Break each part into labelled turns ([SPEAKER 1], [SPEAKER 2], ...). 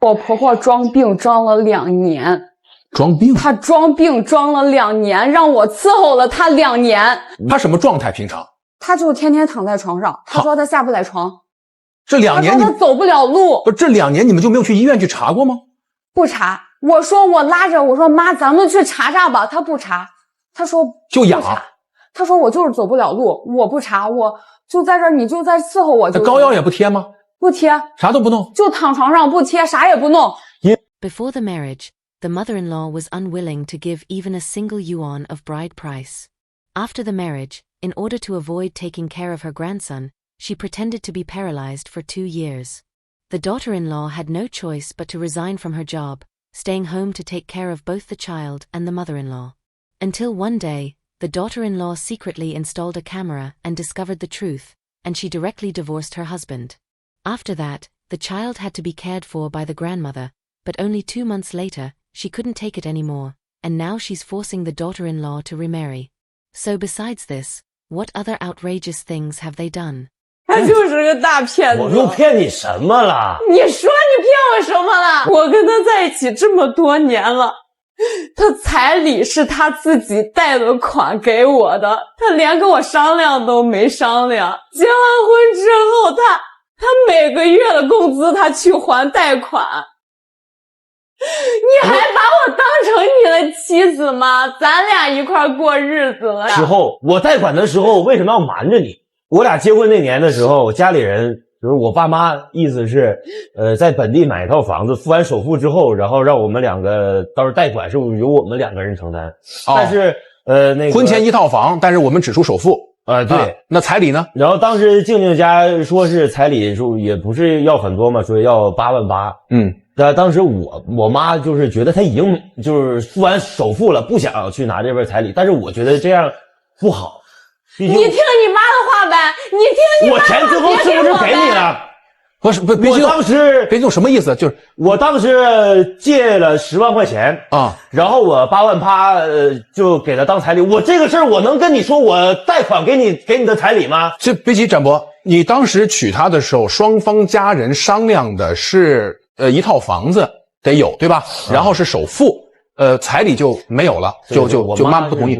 [SPEAKER 1] 我婆婆装病装了2年。
[SPEAKER 2] 装病？
[SPEAKER 1] 她装病装了2年，让我伺候了她2年。
[SPEAKER 2] 她什么状态？平常？
[SPEAKER 1] 她就天天躺在床上，她说她下不来床。
[SPEAKER 2] 这2年
[SPEAKER 1] 她走不了路。
[SPEAKER 2] 不是，这2年你们就没有去医院去查过吗？
[SPEAKER 1] 不查。我说我拉着我说妈，咱们去查查吧。她不查，她说
[SPEAKER 2] 就痒。
[SPEAKER 1] 她说我就是走不了路，我不查，我就在这儿，你就在伺候我就。
[SPEAKER 2] 膏药也不贴吗？
[SPEAKER 1] 不贴，
[SPEAKER 2] 啥都不弄，
[SPEAKER 1] 就躺床上不贴，啥也不弄。
[SPEAKER 3] Before the marriage, the mother-in-law was unwilling to give even a single yuan of bride price. After the marriage, in order to avoid taking care of her grandson, she pretended to be paralyzed for 2 years. The daughter-in-law had no choice but to resign from her job, staying home to take care of both the child and the mother-in-law. Until one day, the daughter-in-law secretly installed a camera and discovered the truth, and she directly divorced her husband. After that, the child had to be cared for by the grandmother, but only 2 months later, she couldn't take it anymore, and now she's forcing the daughter-in-law to remarry. So besides this, what other outrageous things have they done?
[SPEAKER 1] 他就是个大骗子。
[SPEAKER 4] 我又骗你什么了？
[SPEAKER 1] 你说你骗我什么了？我跟他在一起这么多年了，他彩礼是他自己贷的款给我的，他连跟我商量都没商量。结完婚之后，他每个月的工资他去还贷款。你还把我当成你的妻子吗？咱俩一块过日子了呀。
[SPEAKER 4] 时候我贷款的时候为什么要瞒着你？我俩结婚那年的时候，家里人就是我爸妈，意思是在本地买一套房子，付完首付之后，然后让我们2个到时候贷款是由我们2个人承担。但是那个
[SPEAKER 2] 婚前1套房，但是我们只出首付。
[SPEAKER 4] 对，
[SPEAKER 2] 那彩礼呢？
[SPEAKER 4] 然后当时静静家说是彩礼说也不是要很多嘛，说要8.8万。但当时我妈就是觉得她已经就是付完首付了，不想去拿这份彩礼，但是我觉得这样不好。
[SPEAKER 1] 你听你妈的话呗，你听你妈的话。
[SPEAKER 4] 我钱最后是不是给你了？
[SPEAKER 2] 不是，别激动。别激动，什么意思？就是
[SPEAKER 4] 我当时借了10万块钱
[SPEAKER 2] 啊，
[SPEAKER 4] 然后我8.8万就给他当彩礼。我这个事儿我能跟你说我贷款给你的彩礼吗？
[SPEAKER 2] 这别急，展博，你当时娶她的时候，双方家人商量的是1套房子得有，对吧？然后是首付，彩礼就没有了，就妈不同意。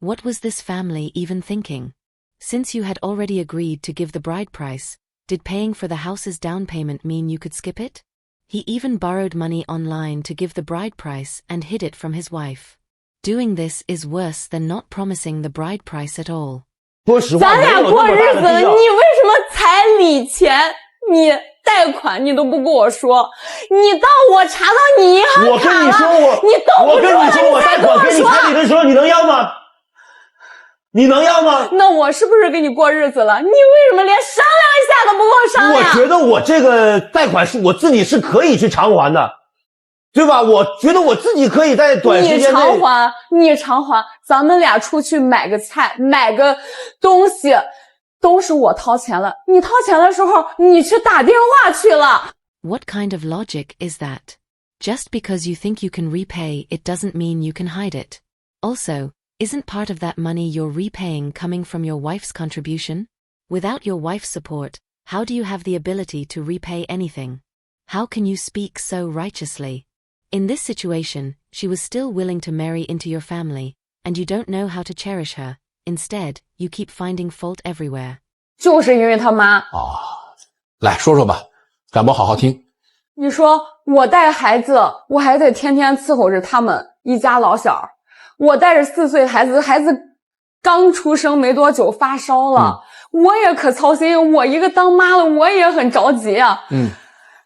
[SPEAKER 3] What was this family even thinking? Since you had already agreed to give the bride price, did paying for the house's down payment mean you could skip it? He even borrowed money online to give the bride price and hid it from his wife. Doing this is worse than not promising the bride price at all.
[SPEAKER 4] 说实话，
[SPEAKER 1] 咱俩过日子了，你为什么彩礼钱你贷款你都不跟我说？你到我查到你银行卡了，
[SPEAKER 4] 我跟你说
[SPEAKER 1] 你都不说了，
[SPEAKER 4] 我跟你说我贷款给你彩礼的时候，你能要吗？你能要吗？
[SPEAKER 1] 那我是不是跟你过日子了？你为什么连商量一下都不跟我商量？
[SPEAKER 4] 我觉得我这个贷款是我自己是可以去偿还的，对吧？我觉得我自己可以在短时间内。
[SPEAKER 1] 你偿还，咱们俩出去买个菜，买个东西，都是我掏钱了。你掏钱的时候，你去打电话去了。
[SPEAKER 3] What kind of logic is that? Just because you think you can repay, it doesn't mean you can hide it. Also, isn't part of that money you're repaying coming from your wife's contribution? Without your wife's support, how do you have the ability to repay anything? How can you speak so righteously? In this situation, she was still willing to marry into your family, and you don't know how to cherish her. Instead, you keep finding fault everywhere.
[SPEAKER 1] 就是因为他妈。
[SPEAKER 2] 来说说吧，展博好好听。
[SPEAKER 1] 你说我带孩子，我还得天天伺候着他们一家老小。我带着4岁孩子，孩子刚出生没多久发烧了，我也可操心。我一个当妈的，我也很着急啊。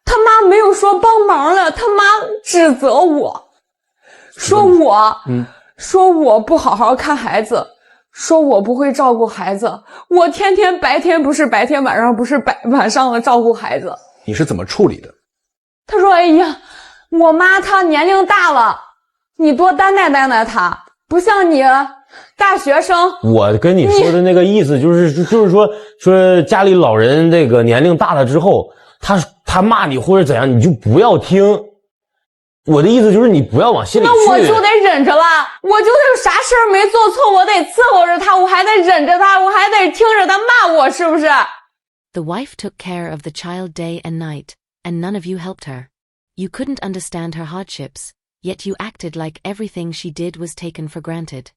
[SPEAKER 1] 他妈没有说帮忙了，他妈指责我，说我不好好看孩子，说我不会照顾孩子。我天天白天不是白天，晚上不是晚上的照顾孩子。
[SPEAKER 2] 你是怎么处理的？
[SPEAKER 1] 他说：“哎呀，我妈她年龄大了。”你多担待担待他，不像你大学生。
[SPEAKER 4] 我跟你说的那个意思就是说家里老人这个年龄大了之后，他骂你或者怎样，你就不要听。我的意思就是你不要往心里去。
[SPEAKER 1] 那我就得忍着了，我就是啥事儿没做错，我得伺候着他，我还得忍着他，我还得听着他骂我，是不是？
[SPEAKER 3] The wife took care of the child day and night, and none of you helped her. You couldn't understand her hardships, yet you acted like everything she did was taken for granted.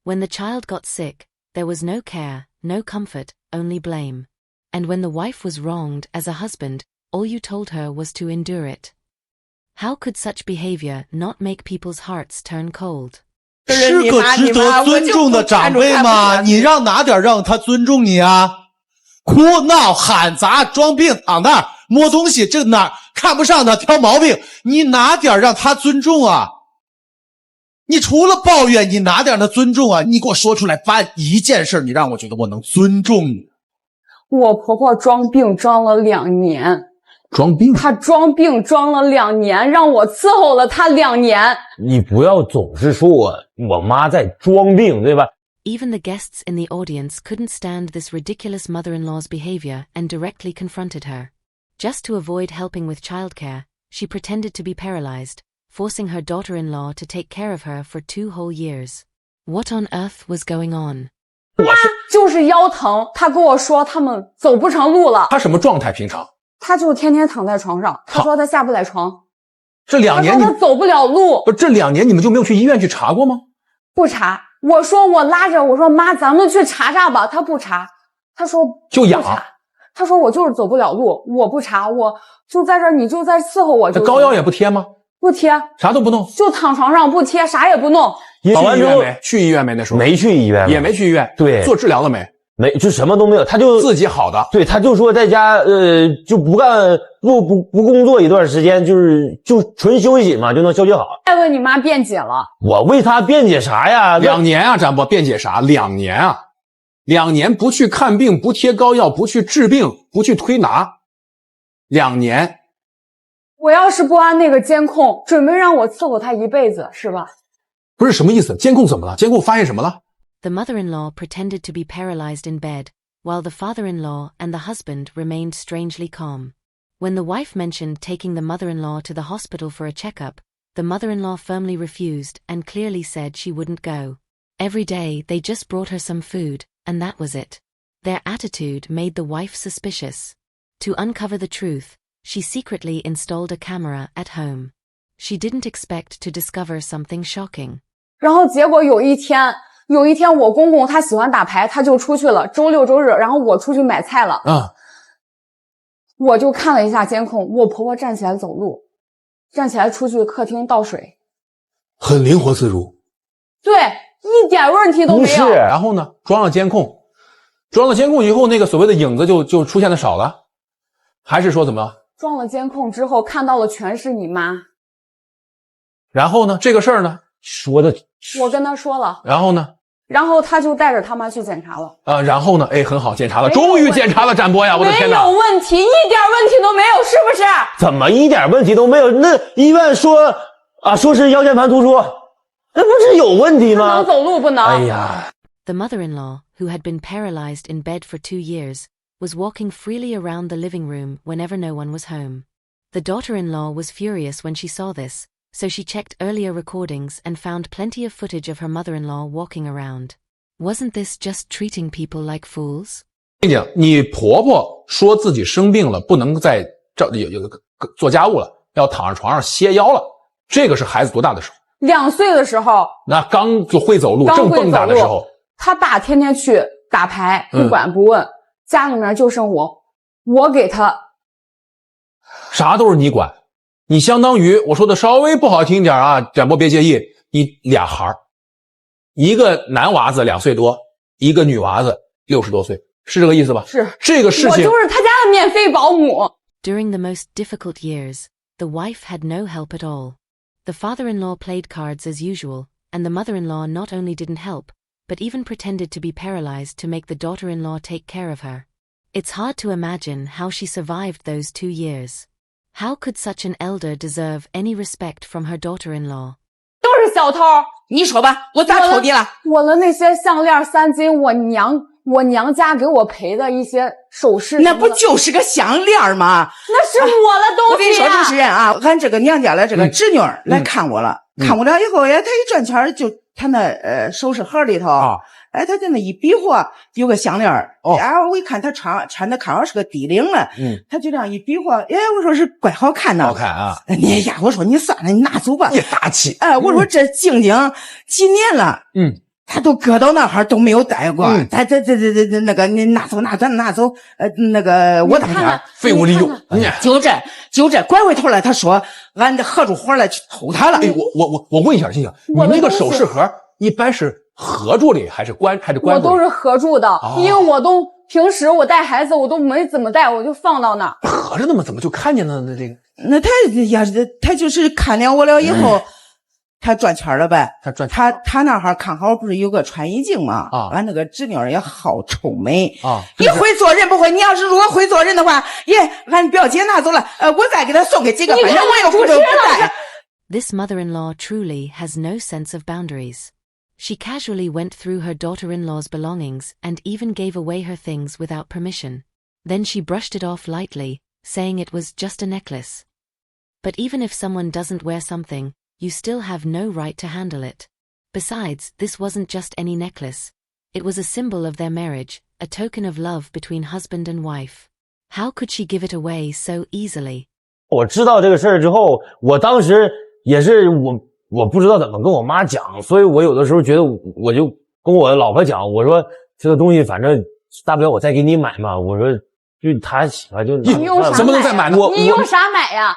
[SPEAKER 3] When the child got sick, there was no care, no comfort, only blame. And when the wife was wronged as a husband, all you told her was to endure it. How could such behavior not make people's hearts turn cold?
[SPEAKER 5] 是个值得尊重的长辈吗？你让哪点让他尊重你啊？哭闹喊砸装病躺那儿摸东西，这哪儿看不上他挑毛病，你哪点让他尊重啊？你除了抱怨，你哪点的尊重啊？你给我说出来办一件事，你让我觉得我能尊重你。
[SPEAKER 1] 我婆婆装病装了2年，
[SPEAKER 2] 装病？
[SPEAKER 1] 她装病装了2年，让我伺候了她2年。
[SPEAKER 4] 你不要总是说我妈在装病，对吧？
[SPEAKER 3] Even the guests in the audience couldn't stand this ridiculous mother-in-law's behavior and directly confronted her. Just to avoid helping with childcare, she pretended to be paralyzed, forcing her daughter-in-law to take care of her for 2 whole years. What on earth was going on?
[SPEAKER 1] 就是腰疼，她跟我说他们走不成路了。
[SPEAKER 2] 他什么状态？平常
[SPEAKER 1] 她就天天躺在床上，她说她下不来床，
[SPEAKER 2] 这2年你
[SPEAKER 1] 她走不了路。
[SPEAKER 2] 不是这2年你们就没有去医院去查过吗？
[SPEAKER 1] 不查，我说我拉着我说妈，咱们去查查吧，她不查，她说
[SPEAKER 2] 就痒
[SPEAKER 1] 不查，她说我就是走不了路，我不查，我就在这儿，你就在伺候我就行。
[SPEAKER 2] 这膏药也不贴吗？
[SPEAKER 1] 不贴，
[SPEAKER 2] 啥都不弄，
[SPEAKER 1] 就躺床上不贴，啥也不弄。
[SPEAKER 4] 好完之后
[SPEAKER 2] 去医院没？那时候
[SPEAKER 4] 没去医院，
[SPEAKER 2] 也没去医院，
[SPEAKER 4] 对，
[SPEAKER 2] 做治疗了没？
[SPEAKER 4] 没，就什么都没有，他就
[SPEAKER 2] 自己好的。
[SPEAKER 4] 对，他就说在家就不干不工作一段时间，就纯休息嘛，就能消息好。
[SPEAKER 1] 再为你妈辩解了，
[SPEAKER 4] 我为他辩解啥呀
[SPEAKER 2] ？2年啊，展博，辩解啥？2年啊，2年不去看病，不贴膏药，不去治病，不去推拿，2年。
[SPEAKER 1] 我要是不安那个监控，准备让我伺候她一辈子，是吧？
[SPEAKER 2] 不是什么意思？监控怎么了？监控发现什么了？
[SPEAKER 3] The mother-in-law pretended to be paralyzed in bed, while the father-in-law and the husband remained strangely calm. When the wife mentioned taking the mother-in-law to the hospital for a checkup, the mother-in-law firmly refused and clearly said she wouldn't go. Every day they just brought her some food, and that was it. Their attitude made the wife suspicious. To uncover the truth, she secretly installed a camera at home. She didn't expect to discover something shocking.
[SPEAKER 1] 然后结果有一天我公公他喜欢打牌，他就出去了，周六周日，然后我出去买菜了。我就看了一下监控，我婆婆站起来走路，站起来出去客厅倒水，
[SPEAKER 2] 很灵活自如。
[SPEAKER 1] 对，一点问题都没有。
[SPEAKER 2] 然后呢，装了监控以后，那个所谓的影子就出现的少了，还是说怎么？
[SPEAKER 1] 装了监控之后看到了全是你妈。
[SPEAKER 2] 然后呢，这个事儿呢，
[SPEAKER 4] 说的
[SPEAKER 1] 我跟他说了。
[SPEAKER 2] 然后呢？
[SPEAKER 1] 然后他就带着他妈去检查了。
[SPEAKER 2] 然后呢？哎，很好，检查了，终于检查了，展博呀，我的天哪！
[SPEAKER 1] 没有问题，一点问题都没有，是不是？
[SPEAKER 4] 怎么一点问题都没有？那医院说是腰间盘突出，那不是有问题吗？
[SPEAKER 1] 能走路不能。
[SPEAKER 4] 哎呀。
[SPEAKER 3] The mother-in-law, who had been paralyzed in bed for 2 years, was walking freely around the living room whenever no one was home. The daughter-in-law was furious when she saw this, so she checked earlier recordings and found plenty of footage of her mother-in-law walking around. Wasn't this just treating people like fools?
[SPEAKER 2] 你婆婆说自己生病了，不能再做家务了，要躺在床上歇腰了。这个是孩子多大的时候？2
[SPEAKER 1] 岁的时候。
[SPEAKER 2] 那刚就会走路，正蹦跶的时候。
[SPEAKER 1] 他爸天天去打牌，不管不问，家里面就剩我给他。
[SPEAKER 2] 啥都是你管。你相当于我说的稍微不好听点啊，展博别介意，你俩孩儿，一个男娃子2岁多，一个女娃子60多岁，是这个意思吧？
[SPEAKER 1] 是。
[SPEAKER 2] 这个事情，
[SPEAKER 1] 我就是他家的免费保姆。
[SPEAKER 3] During the most difficult years, the wife had no help at all. The father-in-law played cards as usual, and the mother-in-law not only didn't help, but even pretended to be paralyzed to make the daughter-in-law take care of her. It's hard to imagine how she survived those 2 years. How could such an elder deserve any respect from her daughter-in-law?
[SPEAKER 1] 都是小偷，
[SPEAKER 6] 你说吧，我咋偷你了？
[SPEAKER 1] 我的那些项链3斤，我娘家给我赔的一些首饰，
[SPEAKER 6] 那不就是个项链吗？
[SPEAKER 1] 那是我的东西。
[SPEAKER 6] 我跟你说，主持人啊，俺这个娘家的这个侄女来看我了，看我了以后呀，她一转圈就她那首饰盒里头哎，他在那一比划，有个项链儿，
[SPEAKER 2] 哦
[SPEAKER 6] 然后我一看他穿的刚好是个低领了，他就这样一比划，哎，我说是怪好看的，
[SPEAKER 2] 好看啊！
[SPEAKER 6] 哎呀，我说你算了，你拿走吧。
[SPEAKER 2] 也大气。
[SPEAKER 6] 哎，我说这静几年了，他都搁到那哈都没有戴过，他这那个你拿走，那个我当家
[SPEAKER 2] 废物利用。
[SPEAKER 6] 就这，拐回头来他说俺这合着伙来去偷他了。
[SPEAKER 2] 哎，我问一下，星星，你那个首饰盒一般是合住的还是关住的？
[SPEAKER 1] 我都是合住的，因为我都平时我带孩子我都没怎么带，我就放到那儿。
[SPEAKER 2] 合着的吗？怎么就看见了呢？这个
[SPEAKER 6] 那他就是看了我了以后。他转圈了呗？他那哈看好不是有个穿衣镜嘛？啊，俺那个侄女也好臭美啊！你会做人不会？你要是如果会做人的话，俺表姐拿走了，我再给她送给几个，反正我也不带。
[SPEAKER 3] This mother-in-law truly has no sense of boundaries. She casually went through her daughter-in-law's belongings and even gave away her things without permission. Then she brushed it off lightly, saying it was just a necklace. But even if someone doesn't wear something, you still have no right to handle it. Besides, this wasn't just any necklace. It was a symbol of their marriage, a token of love between husband and wife. How could she give it away so easily?
[SPEAKER 4] 我知道这个事儿之后，我当时也是我不知道怎么跟我妈讲，所以我有的时候觉得我就跟我老婆讲，我说这个东西反正大不了我再给你买嘛，我说就她喜欢就
[SPEAKER 1] 你用啥买？
[SPEAKER 2] 怎么能再买呢？
[SPEAKER 1] 你用啥买呀？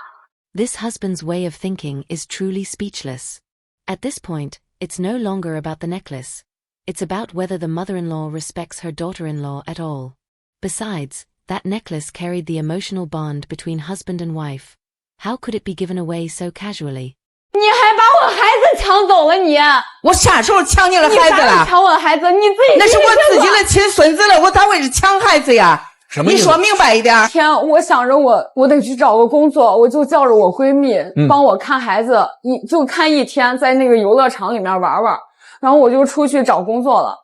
[SPEAKER 3] This husband's way of thinking is truly speechless. At this point, it's no longer about the necklace. It's about whether the mother-in-law respects her daughter-in-law at all. Besides, that necklace carried the emotional bond between husband and wife. How could it be given away so casually?
[SPEAKER 1] 你还把我孩子抢走了你！
[SPEAKER 6] 我啥时候抢你了孩子了？
[SPEAKER 1] 抢我的孩子，你自己
[SPEAKER 6] 那是我自己的亲孙子了，我咋会是抢孩子呀？ 你说明白一点。
[SPEAKER 1] 天，我想着我得去找个工作，我就叫着我闺蜜帮我看孩子，就看一天，在那个游乐场里面玩玩，然后我就出去找工作了。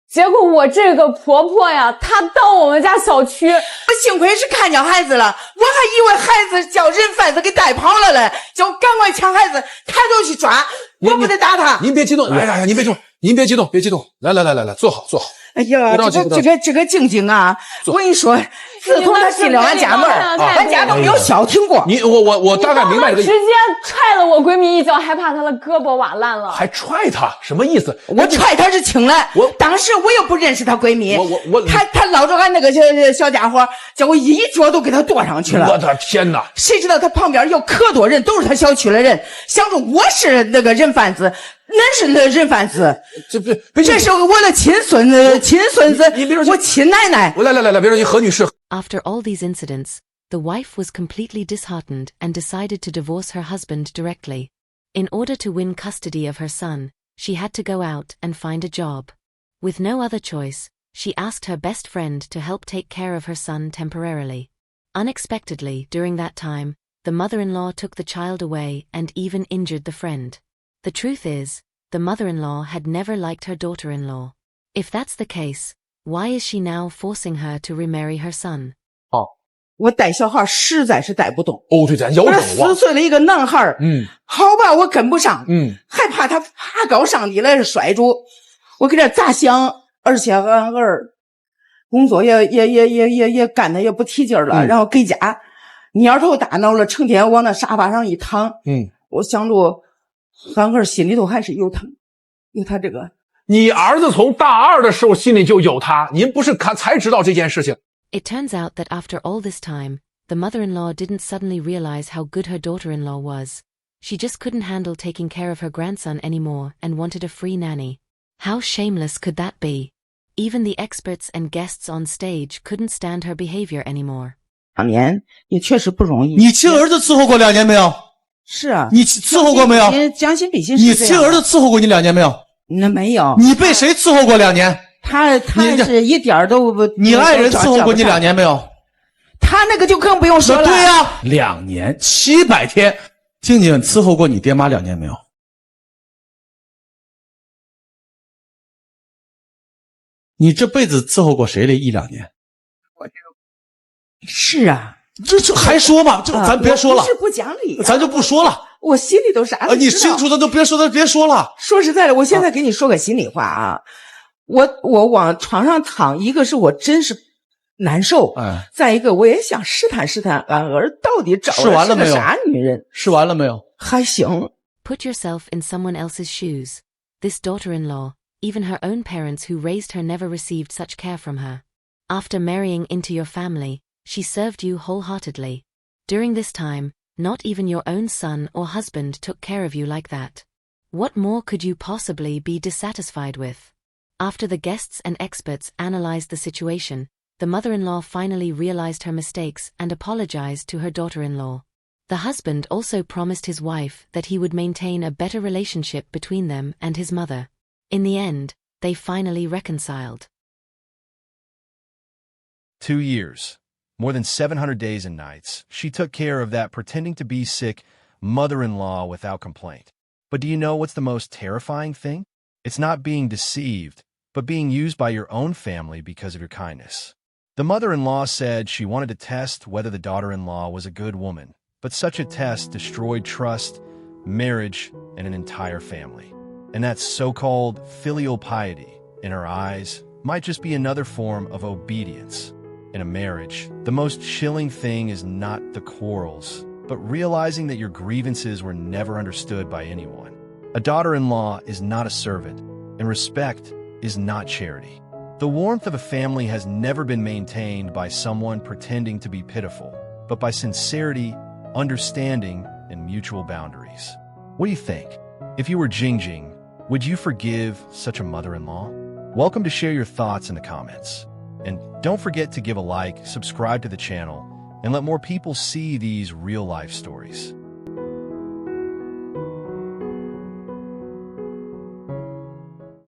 [SPEAKER 1] 结果我这个婆婆呀，她到我们家小区，
[SPEAKER 6] 我幸亏是看见孩子了，我还以为孩子叫人贩子给带跑了嘞，就赶快抢孩子，他就去抓，我不得打他。
[SPEAKER 2] 您别激动，哎呀，您别激动，您别激动，别激动，来，坐好，坐好。
[SPEAKER 6] 哎呀，这个静静啊，我跟你说，自从他进了俺家门，俺家都没有消停过。
[SPEAKER 2] 我大概明白这个意思。
[SPEAKER 1] 直接踹了我闺蜜一脚，还把她的胳膊剜烂了。
[SPEAKER 2] 还踹她，什么意思？
[SPEAKER 6] 我踹她是轻了，当时我又不认识她闺蜜，她捞着俺那个小家伙，结果一脚都给她跺上去了。
[SPEAKER 2] 我的天哪！
[SPEAKER 6] 谁知道她旁边有可多人，都是她小区的人，想着我是那个人贩子。 那是那人贩子，这是我的亲孙子，
[SPEAKER 2] 你别说，
[SPEAKER 6] 我亲奶奶。
[SPEAKER 2] 来，别说，何女士。
[SPEAKER 3] After all these incidents, the wife was completely disheartened and decided to divorce her husband directly. In order to win custody of her son, she had to go out and find a job. With no other choice, she asked her best friend to help take care of her son temporarily. Unexpectedly, during that time, the mother-in-law took the child away and even injured the friend. The truth is, the mother-in-law had never liked her daughter-in-law. If that's the case, why is she now forcing her to remarry her son?
[SPEAKER 6] 我带小孩实在是带不动。
[SPEAKER 2] 哦，对，咱腰疼
[SPEAKER 6] 4岁的一个男孩，好吧，我跟不上，还怕他爬高上低来摔住，我给这咋想？而且俺儿工作也干的也不提劲儿了，然后给家蔫头大脑了，成天往那沙发上一躺，我想着。 俺儿心里头还是有疼，有他这个。
[SPEAKER 2] 你儿子从大2的时候心里就有他，您不是才知道这件事情。
[SPEAKER 3] It turns out that after all this time, the mother-in-law didn't suddenly realize how good her daughter-in-law was. She just couldn't handle taking care of her grandson anymore and wanted a free nanny. How shameless could that be? Even the experts and guests on stage couldn't stand her behavior anymore.
[SPEAKER 6] 2年也确实不容易。
[SPEAKER 5] 你亲儿子伺候过2年没有？
[SPEAKER 6] 是啊，
[SPEAKER 5] 你伺候过没有？
[SPEAKER 6] 将心比心。
[SPEAKER 5] 你亲儿子伺候过你2年没有？
[SPEAKER 6] 那没有。
[SPEAKER 5] 你被谁伺候过2年？
[SPEAKER 6] 他是一点都不。
[SPEAKER 5] 你爱人伺候过你2年没有？
[SPEAKER 6] 他那个就更不用说了。
[SPEAKER 5] 对呀，2年700天。静静伺候过你爹妈2年没有？你这辈子伺候过谁的1-2年？
[SPEAKER 6] 是啊。
[SPEAKER 5] 这还说嘛？这咱别说了，
[SPEAKER 6] 不是不讲理，
[SPEAKER 5] 咱就不说了。
[SPEAKER 6] 我心里都啥都知道。
[SPEAKER 5] 你清楚的都别说了。
[SPEAKER 6] 说实在的，我现在给你说个心里话啊，我往床上躺，一个是我真是难受，再一个我也想试探试探俺儿到底找的是个啥女人。
[SPEAKER 5] 试完了没有？
[SPEAKER 6] 还行。
[SPEAKER 3] Put yourself in someone else's shoes. This daughter-in-law, even her own parents who raised her never received such care from her. After marrying into your family, she served you wholeheartedly. During this time, not even your own son or husband took care of you like that. What more could you possibly be dissatisfied with? After the guests and experts analyzed the situation, the mother-in-law finally realized her mistakes and apologized to her daughter-in-law. The husband also promised his wife that he would maintain a better relationship between them and his mother. In the end, they finally reconciled.
[SPEAKER 7] 2 years. More than 700 days and nights, she took care of that pretending to be sick mother-in-law without complaint. But do you know what's the most terrifying thing? It's not being deceived, but being used by your own family because of your kindness. The mother-in-law said she wanted to test whether the daughter-in-law was a good woman, but such a test destroyed trust, marriage, and an entire family. And that so-called filial piety, in her eyes, might just be another form of obedience. In a marriage, the most chilling thing is not the quarrels, but realizing that your grievances were never understood by anyone. A daughter-in-law is not a servant, and respect is not charity. The warmth of a family has never been maintained by someone pretending to be pitiful, but by sincerity, understanding, and mutual boundaries. What do you think? If you were Jingjing, would you forgive such a mother-in-law? Welcome to share your thoughts in the comments. And don't forget to give a like, subscribe to the channel, and let more people see these real-life stories.